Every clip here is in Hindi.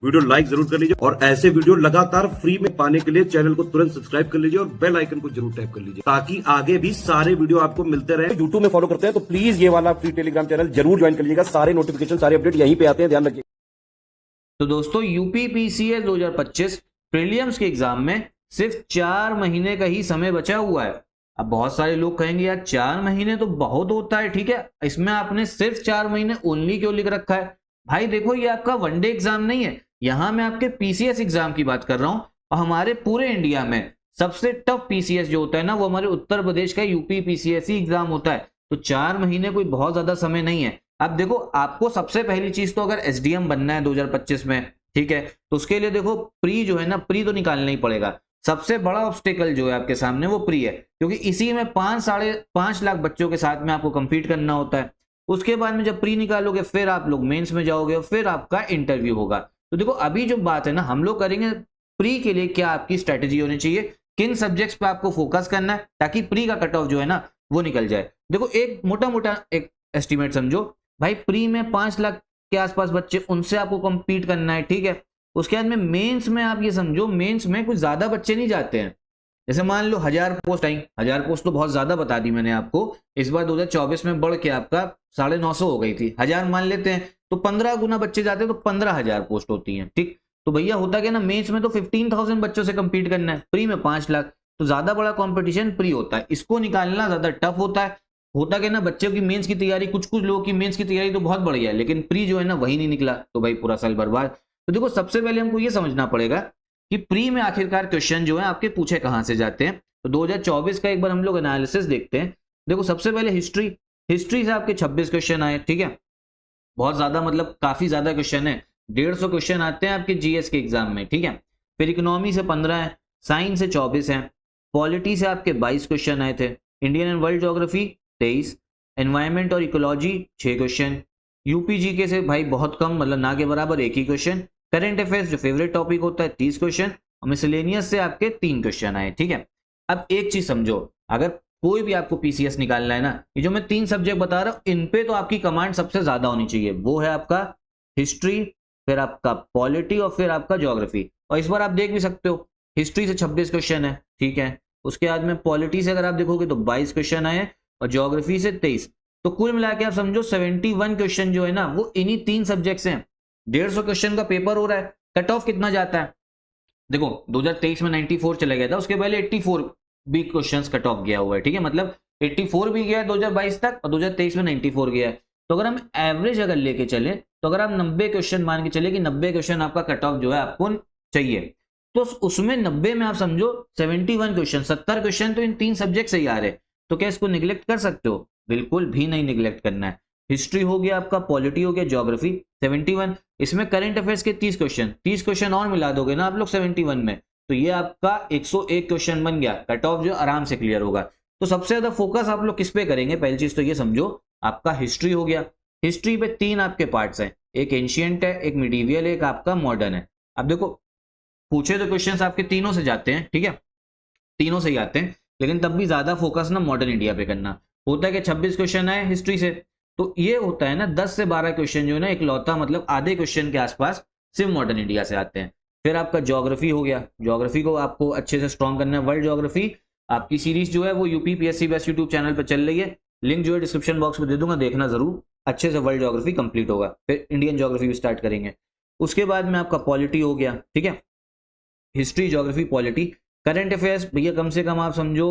वीडियो लाइक जरूर कर लीजिए और ऐसे वीडियो लगातार फ्री में पाने के लिए चैनल को तुरंत सब्सक्राइब कर लीजिए और बेल आइकन को जरूर टैप कर लीजिए ताकि आगे भी सारे वीडियो आपको मिलते रहे। यूट्यूब में फॉलो करते हैं तो प्लीज ये वाला फ्री टेलीग्राम चैनल जरूर ज्वाइन कर लीजिएगा। सारे नोटिफिकेशन सारे अपडेट यहीं पे आते हैं, ध्यान रखिए। तो दोस्तों यूपी पीसीएस 2025 प्रीलिम्स के एग्जाम में सिर्फ 4 महीने का ही समय बचा हुआ है। अब बहुत सारे लोग कहेंगे यार 4 महीने तो बहुत होता है, ठीक है, इसमें आपने सिर्फ 4 महीने ओनली क्यों लिख रखा है? भाई देखो, ये आपका वनडे एग्जाम नहीं है, यहां मैं आपके पीसीएस एग्जाम की बात कर रहा हूं। और हमारे पूरे इंडिया में सबसे टफ पीसीएस जो होता है ना, वो हमारे उत्तर प्रदेश का यूपी पीसीएस ही एग्जाम होता है। तो 4 महीने कोई बहुत ज्यादा समय नहीं है। अब देखो, आपको सबसे पहली चीज तो अगर एसडीएम बनना है 2025 में, ठीक है, तो उसके लिए देखो प्री जो है ना, प्री तो निकालना ही पड़ेगा। सबसे बड़ा ऑब्स्टेकल जो है आपके सामने वो प्री है, क्योंकि इसी में 5-5.5 लाख बच्चों के साथ में आपको कंपीट करना होता है। उसके बाद में जब प्री निकालोगे फिर आप लोग मेंस में जाओगे, फिर आपका इंटरव्यू होगा। तो देखो अभी जो बात है ना, हम लोग करेंगे प्री के लिए क्या आपकी स्ट्रेटेजी होनी चाहिए, किन सब्जेक्ट्स पे आपको फोकस करना है ताकि प्री का कट ऑफ जो है ना वो निकल जाए। देखो एक मोटा मोटा एक एस्टिमेट समझो भाई, प्री में 5 लाख के आसपास बच्चे, उनसे आपको compete करना है, ठीक है। उसके बाद में मेंस में आप ये समझो, मेंस में कुछ ज्यादा बच्चे नहीं जाते हैं। जैसे मान लो 1000 पोस्ट आई, 1000 पोस्ट तो बहुत ज्यादा बता दी मैंने आपको। इस बार 2024 में बढ़ के आपका 950 हो गई थी, 1000 मान लेते हैं तो 15 गुना बच्चे जाते हैं तो 15,000 पोस्ट होती हैं, ठीक। तो भैया होता क्या ना, मेंस में तो 15,000 बच्चों से कंपीट करना है, प्री में 5 लाख, तो ज्यादा बड़ा कंपटीशन प्री होता है। इसको निकालना ज्यादा टफ होता है। होता क्या ना, बच्चों की मेंस की तैयारी, कुछ लोगों की मेंस की तैयारी तो बहुत बढ़िया है, लेकिन प्री जो है ना वही नहीं निकला, तो भाई पूरा साल बर्बाद। तो देखो सबसे पहले हमको ये समझना पड़ेगा कि प्री में आखिरकार क्वेश्चन जो है आपके पूछे कहां से जाते हैं। तो 2024 का एक बार हम लोग एनालिसिस देखते हैं। देखो सबसे पहले हिस्ट्री से आपके 26 क्वेश्चन आए, ठीक है, बहुत ज्यादा, मतलब काफी ज्यादा क्वेश्चन है। 150 क्वेश्चन आते हैं आपके जीएस के एग्जाम में, ठीक है। फिर इकोनॉमी से 15 है, साइंस से 24 है, पॉलिटी से आपके 22 क्वेश्चन आए थे, Indian and world geography 23, environment और इकोलॉजी 6 क्वेश्चन, यूपीजीके से भाई बहुत कम, मतलब ना के बराबर, एक ही क्वेश्चन, करंट अफेयर्स जो फेवरेट टॉपिक होता है 30 क्वेश्चन, और मिसलेनियस से आपके 3 क्वेश्चन आए, ठीक है। अब एक चीज समझो, अगर कोई भी आपको पीसीएस निकालना है ना, ये जो मैं 3 सब्जेक्ट बता रहा हूं इन पे तो आपकी कमांड सबसे ज्यादा होनी चाहिए। वो है आपका हिस्ट्री, फिर आपका पॉलिटी और फिर आपका ज्योग्राफी। और इस बार आप देख भी सकते हो, हिस्ट्री से 26 क्वेश्चन है, ठीक है। उसके बाद में पॉलिटी से अगर आप देखोगे तो 22 क्वेश्चन आए और ज्योग्राफी से 23। तो कुल मिला के आप समझो 71 क्वेश्चन जो है ना वो इन्हीं 3 सब्जेक्ट से हैं। 150 क्वेश्चन का पेपर हो रहा है। कट ऑफ कितना जाता है? देखो 2023 में 94 चला गया था, उसके पहले 84 भी क्वेश्चंस कट ऑफ गया हुआ है, ठीक है, मतलब 84 भी गया है 2022 तक और 2023 में 94 गया है। तो अगर हम एवरेज अगर लेके चले तो अगर आप 90 क्वेश्चन मान के चले कि 90 क्वेश्चन आपका कट ऑफ जो है आपको चाहिए, तो उसमें 90 में आप समझो 71 क्वेश्चन, 70 क्वेश्चन तो इन 3 सब्जेक्ट से ही आ रहे। तो क्या इसको निगलेक्ट कर सकते हो? बिल्कुल भी नहीं निगलेक्ट करना है। हिस्ट्री हो गया आपका, पॉलिटी हो गया, ज्योग्राफी 71, इसमें करंट अफेयर्स के 30 क्वेश्चन और मिला दोगे ना आप लोग 71 में, तो ये आपका 101 क्वेश्चन बन गया, कट ऑफ जो आराम से क्लियर होगा। तो सबसे ज्यादा फोकस आप लोग किस पे करेंगे? पहली चीज तो ये समझो, आपका हिस्ट्री हो गया। हिस्ट्री पे 3 आपके पार्ट्स हैं, एक एंशियंट है, एक मिडीवियल है, एक आपका मॉडर्न है। अब देखो पूछे तो क्वेश्चंस आपके तीनों से जाते हैं, ठीक है, तीनों से ही आते हैं, लेकिन तब भी ज्यादा फोकस ना मॉडर्न इंडिया पे करना। होता है कि 26 क्वेश्चन आए हिस्ट्री से, तो ये होता है ना 10 से 12 क्वेश्चन जो है ना एक लौता, मतलब आधे क्वेश्चन के आसपास सिर्फ मॉडर्न इंडिया से आते हैं। फिर आपका ज्योग्राफी हो गया, ज्योग्राफी को आपको अच्छे से स्ट्रॉन्ग करना है। वर्ल्ड ज्योग्राफी आपकी सीरीज जो है वो UP PSC best YouTube channel पर चल रही है, लिंक जो है डिस्क्रिप्शन बॉक्स में दे दूंगा, देखना जरूर, अच्छे से वर्ल्ड ज्योग्राफी कंप्लीट होगा। फिर इंडियन ज्योग्राफी भी स्टार्ट करेंगे। उसके बाद में आपका पॉलिटी हो गया, ठीक है, history, geography, polity. Current affairs भैया कम से कम आप समझो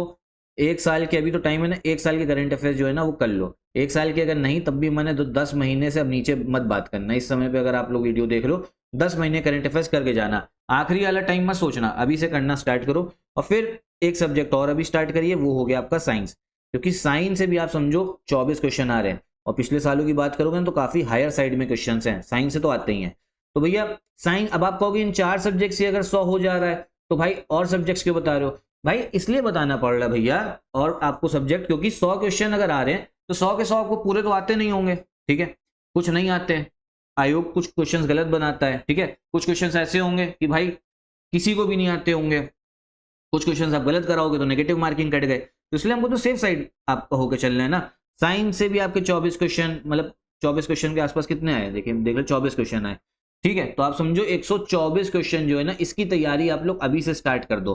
1 साल के, अभी तो टाइम है ना, 1 साल के करंट अफेयर्स जो है ना वो कर लो। 1 साल के अगर नहीं तब भी मैंने तो 10 महीने से अब नीचे मत बात करना। इस समय पे अगर आप लोग वीडियो देख लो 10 महीने करंट अफेयर्स करके जाना, आखिरी वाला टाइम मत सोचना, अभी से करना स्टार्ट करो। और फिर एक सब्जेक्ट और अभी स्टार्ट करिए, वो हो गया आपका साइंस, क्योंकि साइंस से भी आप समझो 24 क्वेश्चन आ रहे हैं और पिछले सालों की बात करोगे तो काफी हायर साइड में क्वेश्चन हैं, साइंस से तो आते ही हैं। तो भैया साइंस, अब आप कहोगे इन 4 सब्जेक्ट से अगर 100 हो जा रहा है तो भाई और सब्जेक्ट्स क्यों बता रहे हो? भाई इसलिए बताना पड़ रहा है भैया, और आपको सब्जेक्ट, क्योंकि 100 क्वेश्चन अगर आ रहे हैं तो 100 के 100 आपको पूरे तो आते नहीं होंगे, ठीक है, कुछ नहीं आते हैं, आयोग कुछ क्वेश्चंस गलत बनाता है, ठीक है, कुछ क्वेश्चंस ऐसे होंगे कि भाई किसी को भी नहीं आते होंगे, कुछ क्वेश्चंस आप गलत कराओगे तो नेगेटिव मार्किंग कट गए। तो इसलिए हमको तो सेफ साइड आपका होकर चलना है ना। साइंस से भी आपके 24 क्वेश्चन, मतलब 24 क्वेश्चन के आसपास कितने आए, देखिए देख लो 24 क्वेश्चन आए। ठीक है, तो आप समझो 124 क्वेश्चन जो है ना, इसकी तैयारी आप लोग अभी से स्टार्ट कर दो।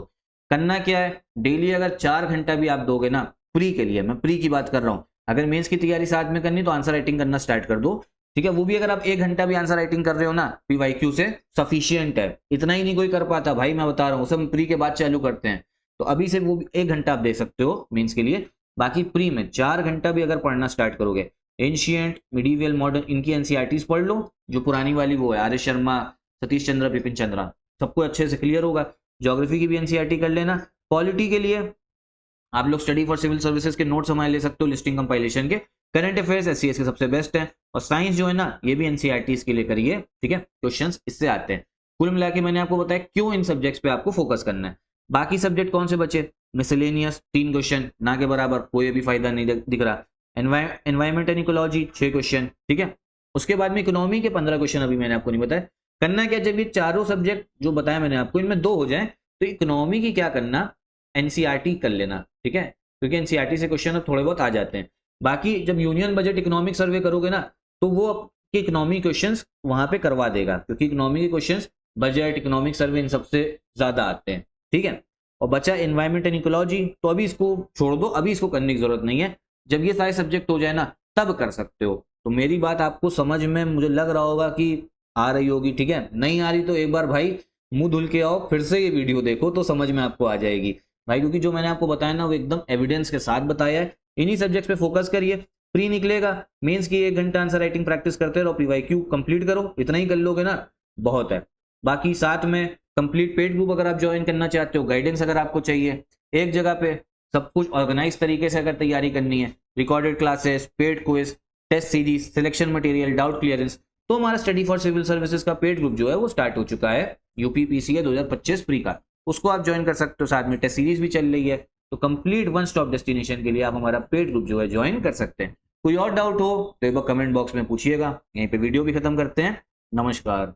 करना क्या है, डेली अगर 4 घंटा भी आप दोगे ना प्री के लिए, मैं प्री की बात कर रहा हूं, अगर मेंस की तैयारी साथ में करनी तो आंसर राइटिंग करना स्टार्ट कर दो। ठीक है, वो भी अगर आप 1 घंटा भी आंसर राइटिंग कर रहे हो ना पीवाईक्यू से सफिशियंट है। इतना ही नहीं कोई कर पाता भाई, मैं बता रहा हूँ, सब प्री के बाद चालू करते हैं। तो अभी से वो 1 घंटा आप दे सकते हो मेंस के लिए। बाकी प्री में 4 घंटा भी अगर पढ़ना स्टार्ट करोगे, एंशियंट, मिडीवियल, मॉडर्न, इनकी एनसीईआरटीज पढ़ लो, जो पुरानी वाली वो है आर्य शर्मा, सतीश चंद्र, बिपिन चंद्रा, सबको अच्छे से क्लियर होगा। ज्योग्राफी की भी एनसीईआरटी कर लेना। पॉलिटी के लिए आप लोग स्टडी फॉर सिविल सर्विसेज के नोट्स हमारे ले सकते हो लिस्टिंग कंपाइलेशन के। करंट अफेयर्स एससीएस के सबसे बेस्ट है। और साइंस जो है ना, ये भी एनसीईआरटीज के लिए करिए, ठीक है, क्वेश्चंस इससे आते हैं। कुल मिला के मैंने आपको बताया क्यों इन सब्जेक्ट्स पे आपको फोकस करना है। बाकी सब्जेक्ट कौन से बचे, मिसलेनियस 3 क्वेश्चन ना के बराबर, कोई भी फायदा नहीं दिख रहा। एनवायरमेंट एंड इकोलॉजी 6 क्वेश्चन, ठीक है। उसके बाद में इकोनॉमी के 15 क्वेश्चन अभी मैंने आपको नहीं बताया। करना क्या, जब ये चारों सब्जेक्ट जो बताया मैंने आपको इनमें 2 हो जाए तो इकोनॉमी की क्या करना, एनसीईआरटी कर लेना, ठीक है, क्योंकि एनसीईआरटी से क्वेश्चन अब थोड़े बहुत आ जाते हैं। बाकी जब यूनियन बजट इकोनॉमिक सर्वे करोगे ना, तो वो आपके इकोनॉमी क्वेश्चंस वहां पे करवा देगा, क्योंकि इकोनॉमी के क्वेश्चंस बजट, इकोनॉमिक सर्वे इन सबसे ज्यादा आते हैं, ठीक है। और बचा एनवायरमेंट एंड इकोलॉजी, तो अभी इसको छोड़ दो, अभी इसको करने की जरूरत नहीं है। जब ये सारे सब्जेक्ट हो जाए ना तब कर सकते हो। तो मेरी बात आपको समझ में मुझे लग रहा होगा कि आ रही होगी, ठीक है। नहीं आ रही तो एक बार भाई मुंह धुल के आओ, फिर से ये वीडियो देखो तो समझ में आपको आ जाएगी भाई, क्योंकि जो मैंने आपको बताया ना वो एकदम एविडेंस के साथ बताया है। इन्हीं सब्जेक्ट्स पे फोकस करिए, प्री निकलेगा, मेंस की 1 घंटा आंसर राइटिंग प्रैक्टिस करते रहो, पीवाईक्यू कंप्लीट करो, इतना ही कर लोगे ना बहुत है। बाकी साथ में कंप्लीट पेड ग्रुप अगर आप ज्वाइन करना चाहते हो, गाइडेंस अगर आपको चाहिए, एक जगह पे सब कुछ ऑर्गेनाइज तरीके से अगर तैयारी करनी है, recorded classes, paid quiz, test series, selection material, doubt clearance, तो हमारा स्टडी फॉर सिविल सर्विसेज का पेड ग्रुप जो है वो स्टार्ट हो चुका है, यूपीपीसीए 2025 प्री का। उसको आप ज्वाइन कर सकते हो, साथ में टेस्ट सीरीज भी चल रही है। तो कंप्लीट वन स्टॉप डेस्टिनेशन के लिए आप हमारा पेड ग्रुप जो है ज्वाइन कर सकते हैं। कोई और डाउट हो तो एक बार कमेंट बॉक्स में पूछिएगा। यहीं पे वीडियो भी खत्म करते हैं। नमस्कार।